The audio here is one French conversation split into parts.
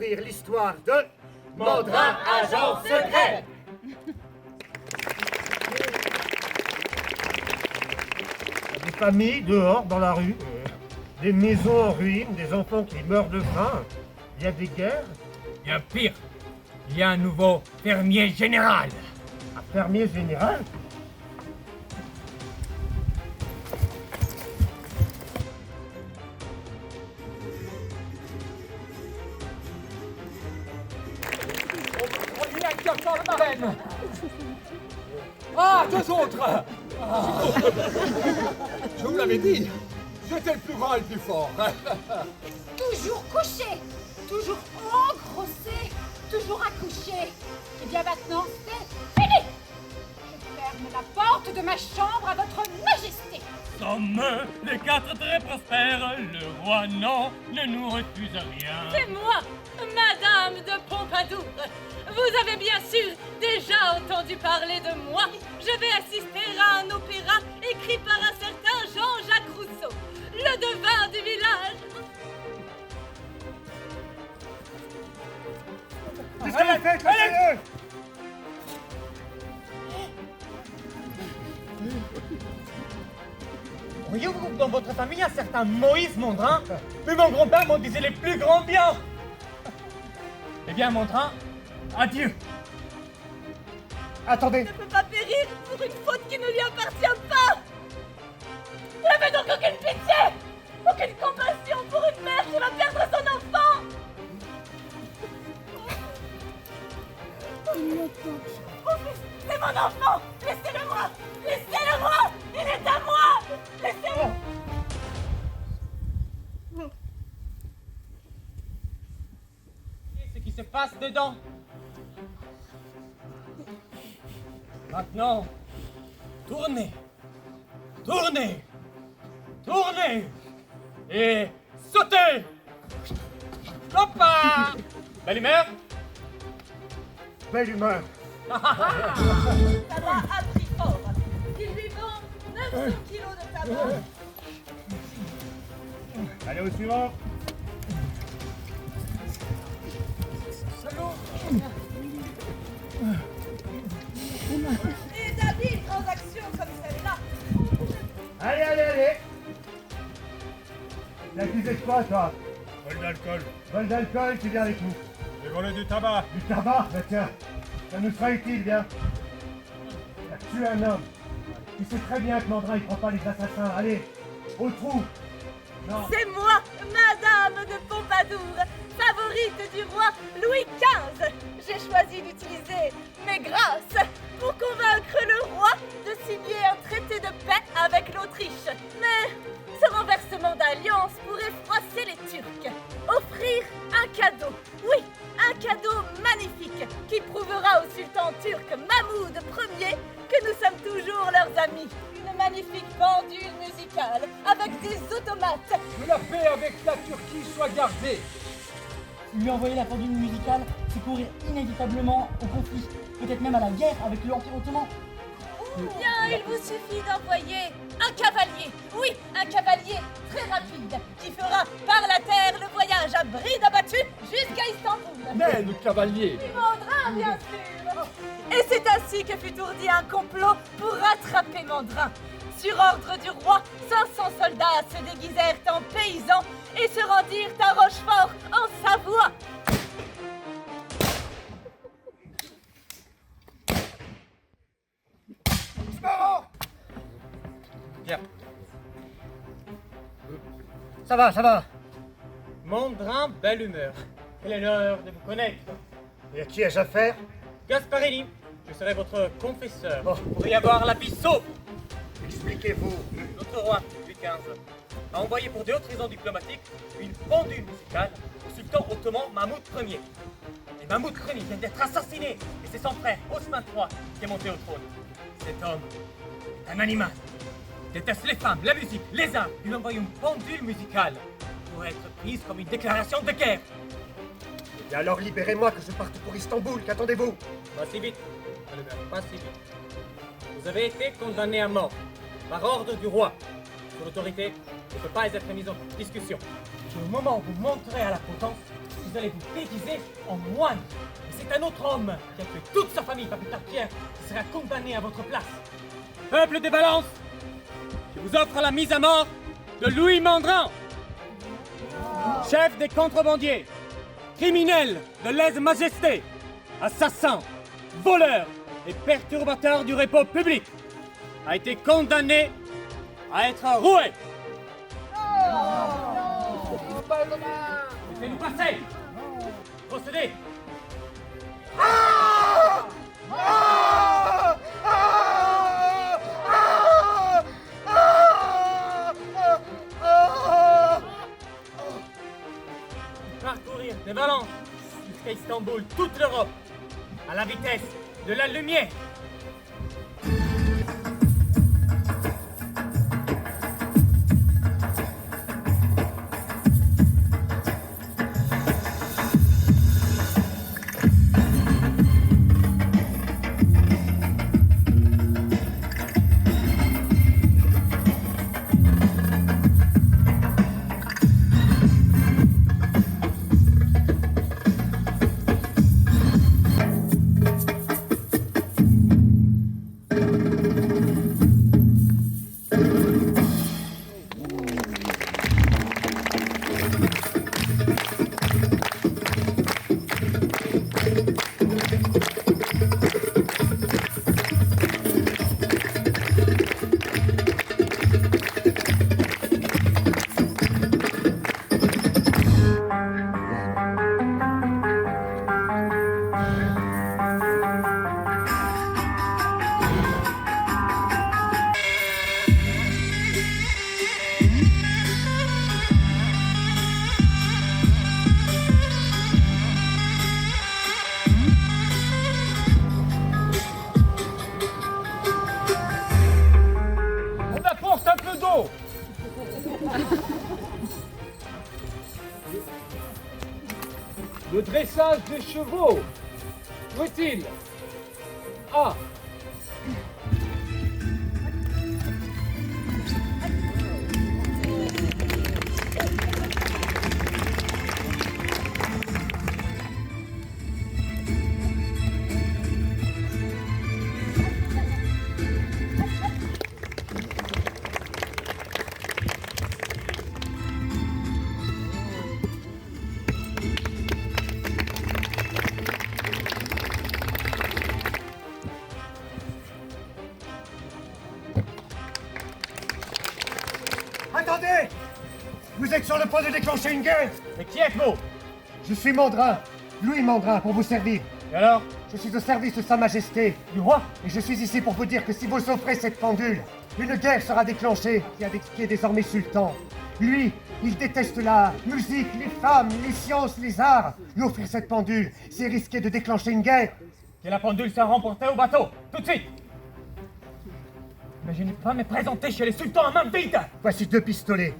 découvrir l'histoire de Mandrin, agent secret. Des familles dehors, dans la rue, des maisons en ruine, des enfants qui meurent de faim. Il y a des guerres. Il y a pire. Il y a un nouveau fermier général. Un fermier général. Il y a un dans le marraine. Ah, deux autres. Je vous l'avais dit, j'étais le plus grand et le plus fort. Toujours couché, toujours engrossé, toujours accouché. Et bien maintenant, c'est fini. Je ferme la porte de ma chambre à votre majesté. Sommes les quatre très prospères. Le roi, non, ne nous refuse rien. C'est moi, Madame de Pompadour. Vous avez bien sûr déjà entendu parler de moi. Je vais assister à un opéra écrit par un certain Jean-Jacques Rousseau, le devin du village. Qu'est-ce que vous faites, laissez-le! Auriez-vous dans votre famille un certain Moïse Mondrin? Mais mon grand-père m'en disait les plus grands biens. Eh bien, Mondrin, adieu. Attendez, Ne peut pas périr pour une faute qui ne lui appartient pas. Vous n'avez donc aucune pitié, aucune compassion pour une mère qui va perdre son enfant. Mon fils, c'est mon enfant. Laissez-le moi. Laissez-le moi. Il est à moi. Laissez-le. Ce qui se passe dedans. Maintenant, tournez, tournez, tournez et sautez. Hoppa! Belle humeur? belle humeur. Ça l'a appris fort. Il lui vend 900 kilos de tabac. Allez au suivant. Et d'habiles transactions comme celle-là. Allez, allez, allez. L'accusé de quoi, toi? Vol d'alcool. Vol d'alcool, tu viens avec nous. J'ai volé du tabac. Du tabac? Bah tiens, ça nous sera utile, viens. Tu as tué un homme. Tu sais très bien que Mandrin, il prend pas les assassins. Allez, au trou. Non. C'est moi, Madame de Pompadour, favorite du roi Louis XV. J'ai choisi d'utiliser mes grâces pour convaincre le roi de signer un traité de paix avec l'Autriche. Mais ce renversement d'alliance pourrait froisser les Turcs. Offrir un cadeau, oui, un cadeau magnifique qui prouvera au sultan turc Mahmoud Ier que nous sommes toujours leurs amis. Une magnifique pendule musicale avec des automates. Que la paix avec la Turquie soit gardée. Lui envoyer la pendule musicale, c'est courir inévitablement au conflit, peut-être même à la guerre avec l'Empire ottoman. Bien, il vous suffit d'envoyer un cavalier. Oui, un cavalier très rapide qui fera par la terre le voyage à bride abattue jusqu'à Istanbul. Mais le cavalier. Il Mandrin, bien sûr. Et c'est ainsi que fut ourdi un complot pour rattraper Mandrin. Sur ordre du roi, 500 soldats se déguisèrent en paysans et se rendirent à Rochefort, en Savoie. Bien. Ça va, ça va. Mandrin, belle humeur. Quelle est l'heure de vous connaître? Et à qui ai-je affaire? Gasparini, je serai votre confesseur. Oh. Pour y avoir la vie sauve. Expliquez-vous. Notre roi, Louis XV, a envoyé pour de hautes raisons diplomatiques une pendule musicale au sultan ottoman Mahmoud Ier. Et Mahmoud Ier vient d'être assassiné, et c'est son frère, Osman III, qui est monté au trône. Cet homme est un animal. Il déteste les femmes, la musique, les arts. Il envoie une pendule musicale pour être prise comme une déclaration de guerre. Et alors libérez-moi que je parte pour Istanbul, qu'attendez-vous? Pas si vite, Albert, pas si vite. Vous avez été condamné à mort par ordre du roi. Son autorité ne peut pas être mise en discussion. Et au moment où vous monterez à la potence, vous vous allez vous déguiser en moine. Et c'est un autre homme qui a tué toute sa famille, pas plus tard qu'hier, qui sera condamné à votre place. Peuple des balances, je vous offre la mise à mort de Louis Mandrin, chef des contrebandiers, criminel de lèse-majesté, assassin, voleur et perturbateur du repos public, a été condamné à être roué. Laissez-nous passer. Procédez. Parcourir des Valence jusqu'à Istanbul, toute l'Europe, à la vitesse de la lumière. On apporte un peu d'eau. Le dressage des chevaux. Où est-il? Ah. Attendez! Vous êtes sur le point de déclencher une guerre! Mais qui êtes-vous? Je suis Mandrin, Louis Mandrin, pour vous servir. Et alors? Je suis au service de Sa Majesté. Du roi? Et je suis ici pour vous dire que si vous offrez cette pendule, une guerre sera déclenchée qui est désormais sultan. Lui, il déteste la musique, les femmes, les sciences, les arts. Lui offrir cette pendule, c'est risquer de déclencher une guerre. Que la pendule soit remportée au bateau, tout de suite. Mais je n'ai pas me présenter chez les sultans à main vide. Voici 2 pistolets.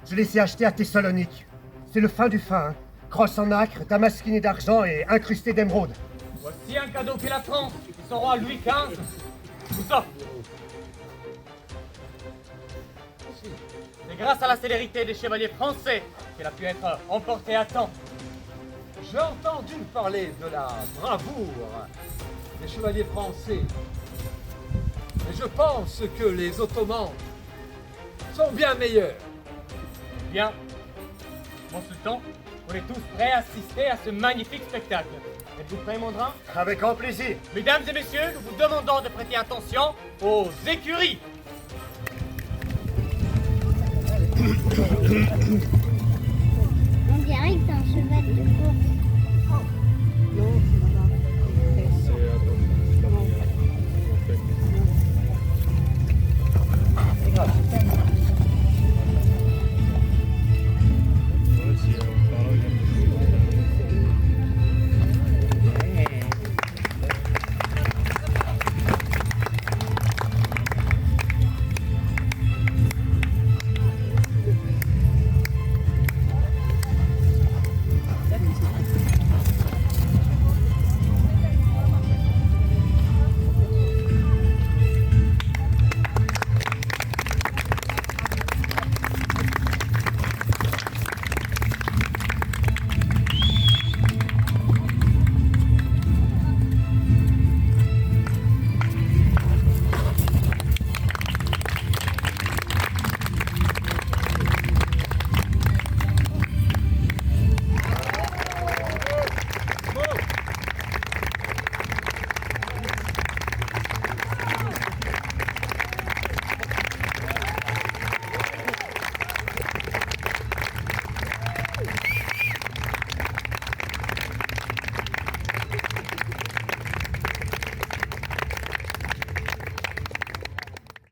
Je les ai achetés à Thessalonique. C'est le fin du fin. Hein. Crosse en nacre, damasquiné d'argent et incrusté d'émeraude. Voici un cadeau que la France et son roi Louis XV vous offre. C'est grâce à la célérité des chevaliers français qu'elle a pu être emportée à temps. J'ai entendu parler de la bravoure des chevaliers français. Mais je pense que les Ottomans sont bien meilleurs. Bien, mon sultan, on est tous prêts à assister à ce magnifique spectacle. Êtes-vous prêts, Mandrin? Avec grand plaisir. Mesdames et messieurs, nous vous demandons de prêter attention aux écuries. On dirait que c'est un cheval de course. C'est grave.